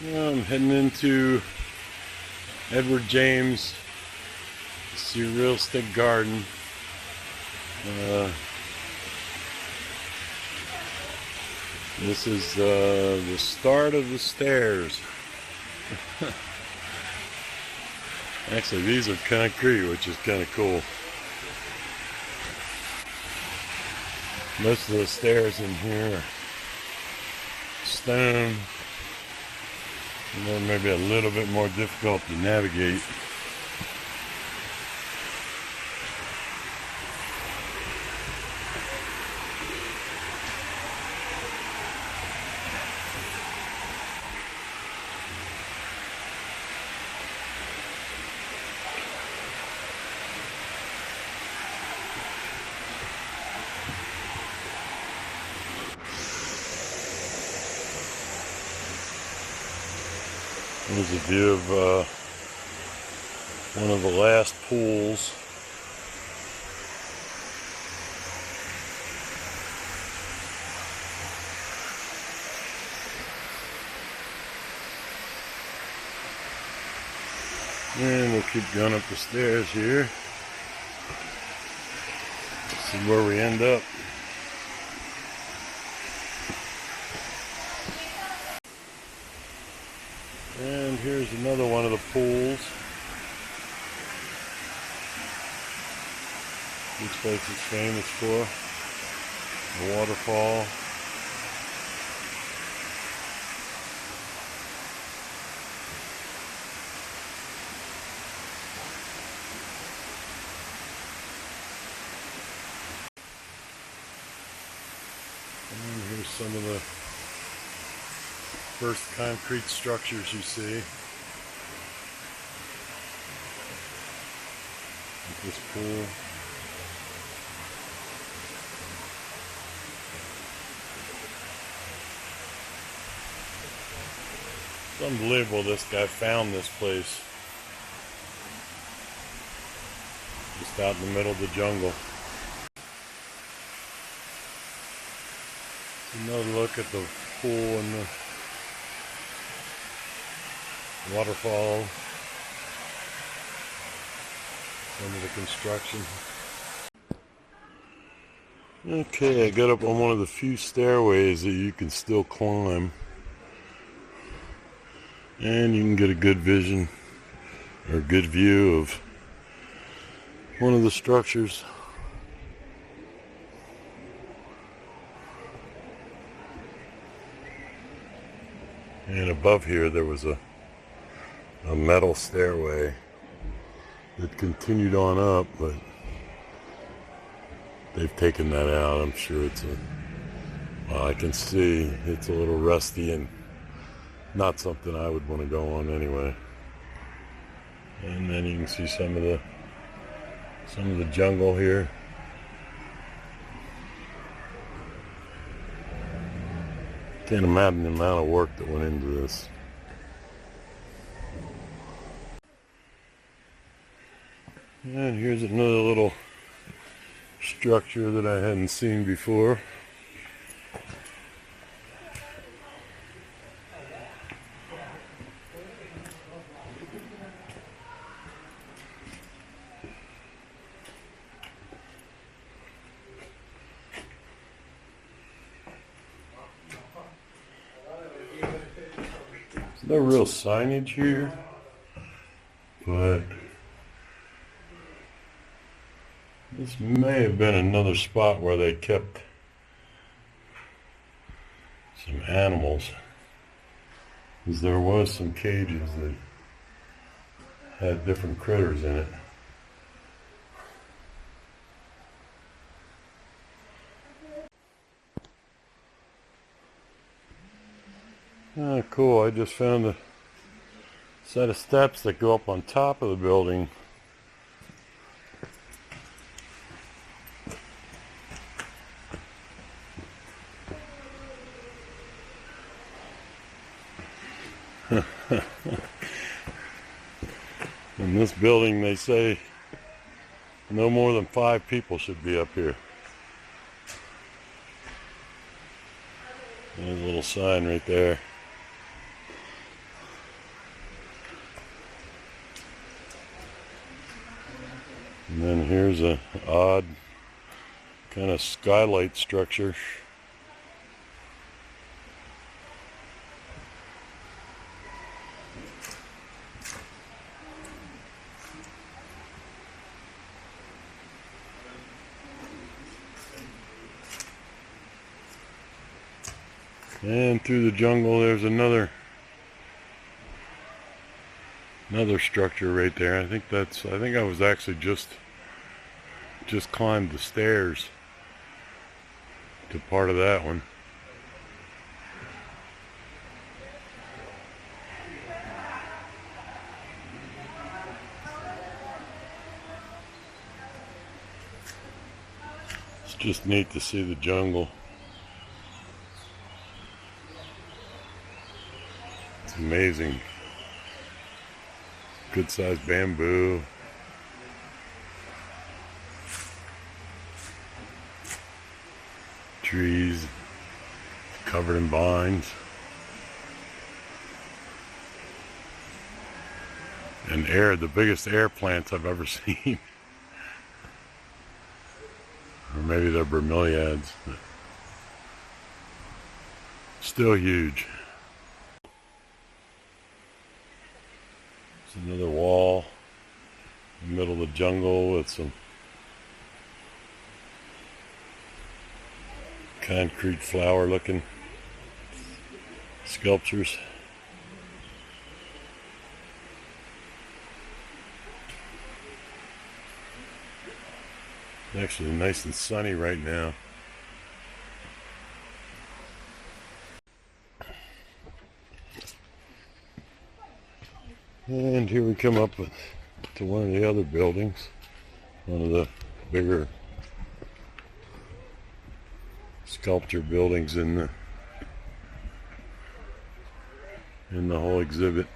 I'm heading into Edward James Surrealistic Garden. This is the start of the stairs. Actually, these are concrete, which is kind of cool. Most of the stairs in here are stone, and then maybe a little bit more difficult to navigate. Here's a view of one of the last pools. And we'll keep going up the stairs here. See where we end up. And here's another one of the pools. This place is famous for the waterfall. And here's some of the first concrete structures you see. Like this pool. It's unbelievable this guy found this place just out in the middle of the jungle. Another look at the pool and the waterfall, some of the construction. Okay, I got up on one of the few stairways that you can still climb, and you can get a good vision or a good view of one of the structures. And above here there was a metal stairway that continued on up, but they've taken that out. I'm sure it's well, I can see it's a little rusty and not something I would want to go on anyway. And then you can see some of the jungle here. Can't imagine the amount of work that went into this. And here's another little structure that I hadn't seen before. There's no real signage here, but this may have been another spot where they kept some animals, because there was some cages that had different critters in it. Ah, cool. I just found a set of steps that go up on top of the building. In this building, they say no more than 5 people should be up here. There's a little sign right there. And then here's a odd kind of skylight structure. And through the jungle there's another structure right there. I think I was actually just climbed the stairs to part of that one. It's just neat to see the jungle. It's amazing. Good sized bamboo. Trees covered in vines. And the biggest air plants I've ever seen. Or maybe they're bromeliads. Still huge. It's another wall in the middle of the jungle with some concrete flower looking sculptures. It's actually nice and sunny right now. And here we come up to one of the other buildings, one of the bigger sculpture buildings in the whole exhibit.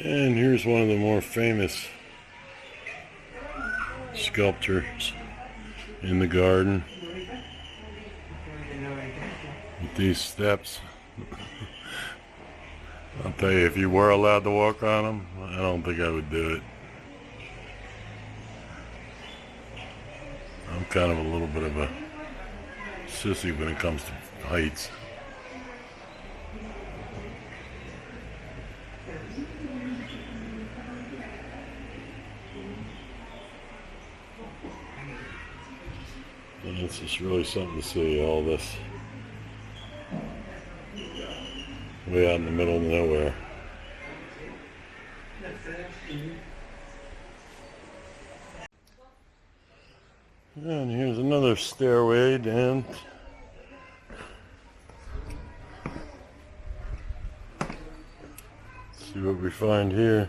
And here's one of the more famous sculptures in the garden with these steps. I'll tell you, if you were allowed to walk on them, I don't think I would do it. I'm kind of a little bit of a sissy when it comes to heights. And it's just really something to see, all this way out in the middle of nowhere. And here's another stairway down. Let's see what we find here.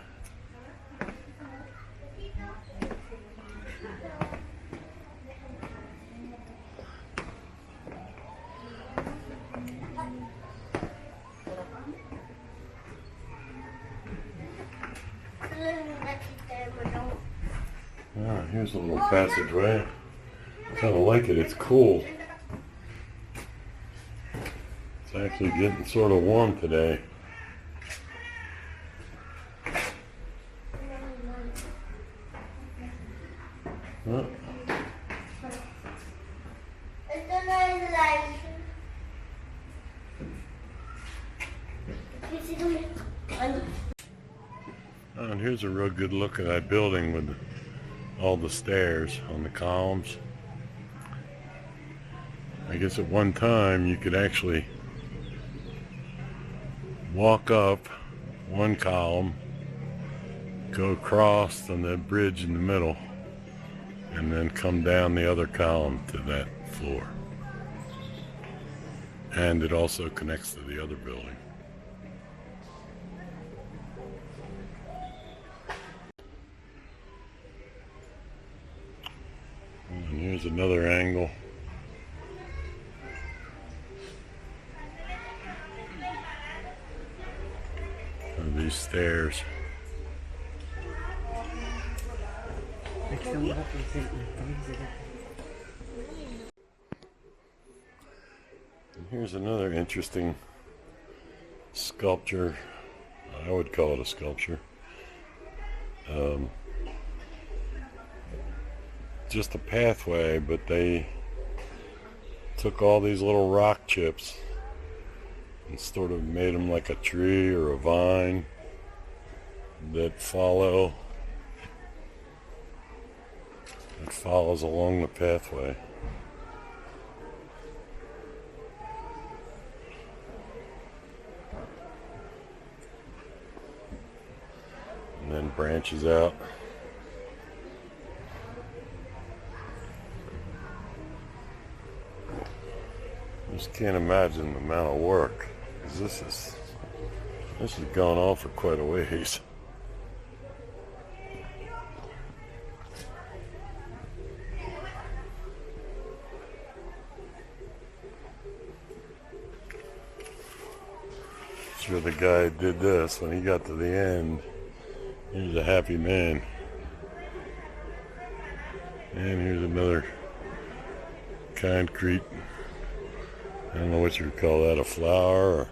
Here's a little passageway. I kind of like it. It's cool. It's actually getting sort of warm today. Huh? Oh, and here's a real good look at that building with all the stairs on the columns. I guess at one time you could actually walk up one column, go across on that bridge in the middle, and then come down the other column to that floor. and it also connects to the other building. And here's another angle. Of these stairs. And here's another interesting sculpture. I would call it a sculpture. Just a pathway, but they took all these little rock chips and sort of made them like a tree or a vine that follows along the pathway. And then branches out. I just can't imagine the amount of work, because this has gone on for quite a ways. Sure, the guy who did this, when he got to the end, he was a happy man. And here's another concrete, I don't know what you would call that, a flower or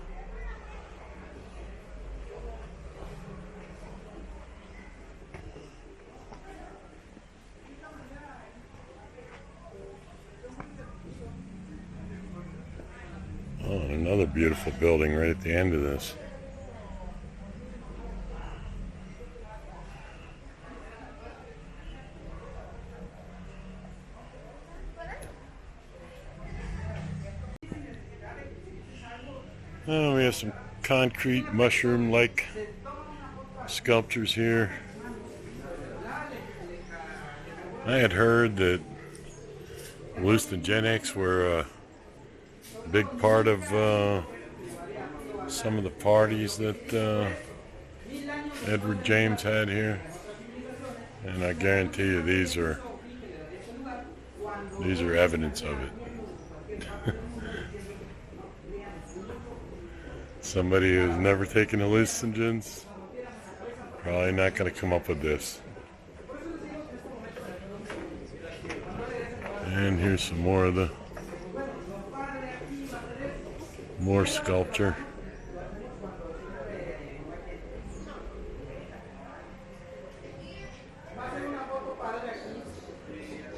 oh, and another beautiful building right at the end of this. Oh, we have some concrete mushroom-like sculptures here. I had heard that hallucinogenics were a big part of some of the parties that Edward James had here, and I guarantee you these are evidence of it. Somebody who's never taken hallucinogens, probably not going to come up with this. And here's some more of the more sculpture.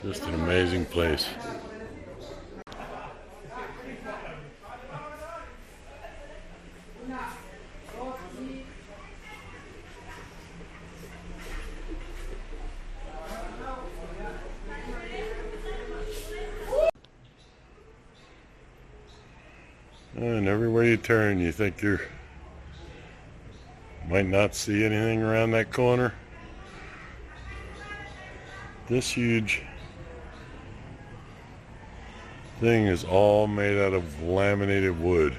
Just an amazing place. And everywhere you turn, you think you might not see anything around that corner. This huge thing is all made out of laminated wood.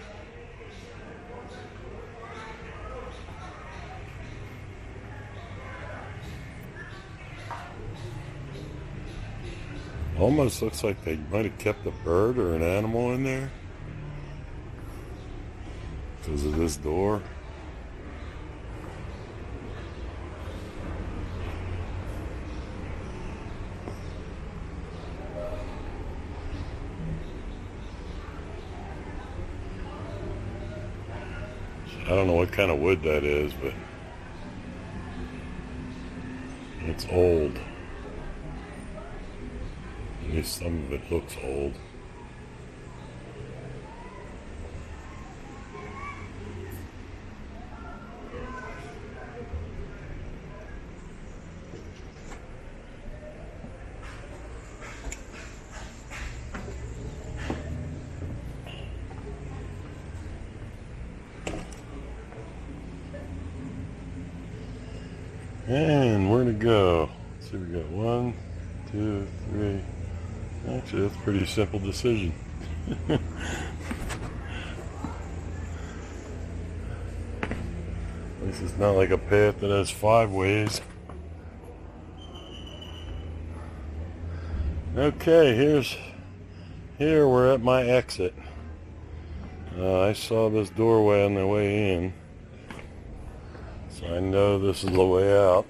Almost looks like they might have kept a bird or an animal in there because of this door. I don't know what kind of wood that is, but it's old. At least some of it looks old. And where to go? Let's see, we got 1, 2, 3. Actually, that's a pretty simple decision. This is not like a path that has 5 ways. Okay, here we're at my exit. I saw this doorway on the way in, so I know this is the way out.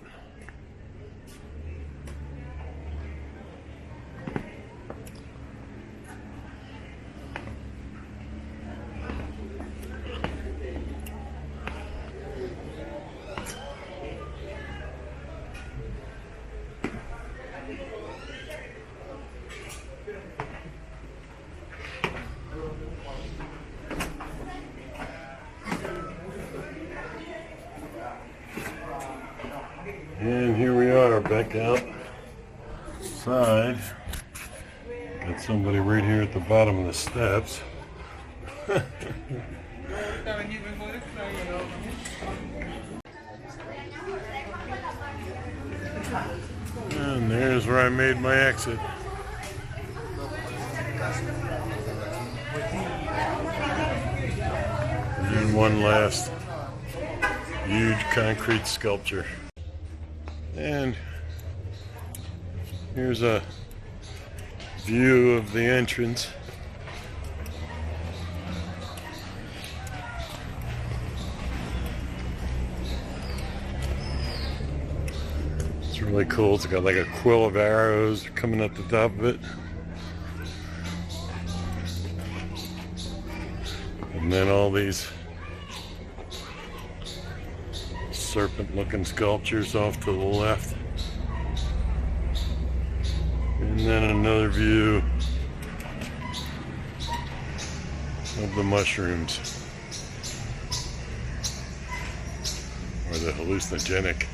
And here we are back outside. Got somebody right here at the bottom of the steps. And there's where I made my exit. And one last huge concrete sculpture. And here's a view of the entrance. It's really cool. It's got like a quill of arrows coming up the top of it. And then all these serpent-looking sculptures off to the left. And then another view of the mushrooms, or the hallucinogenic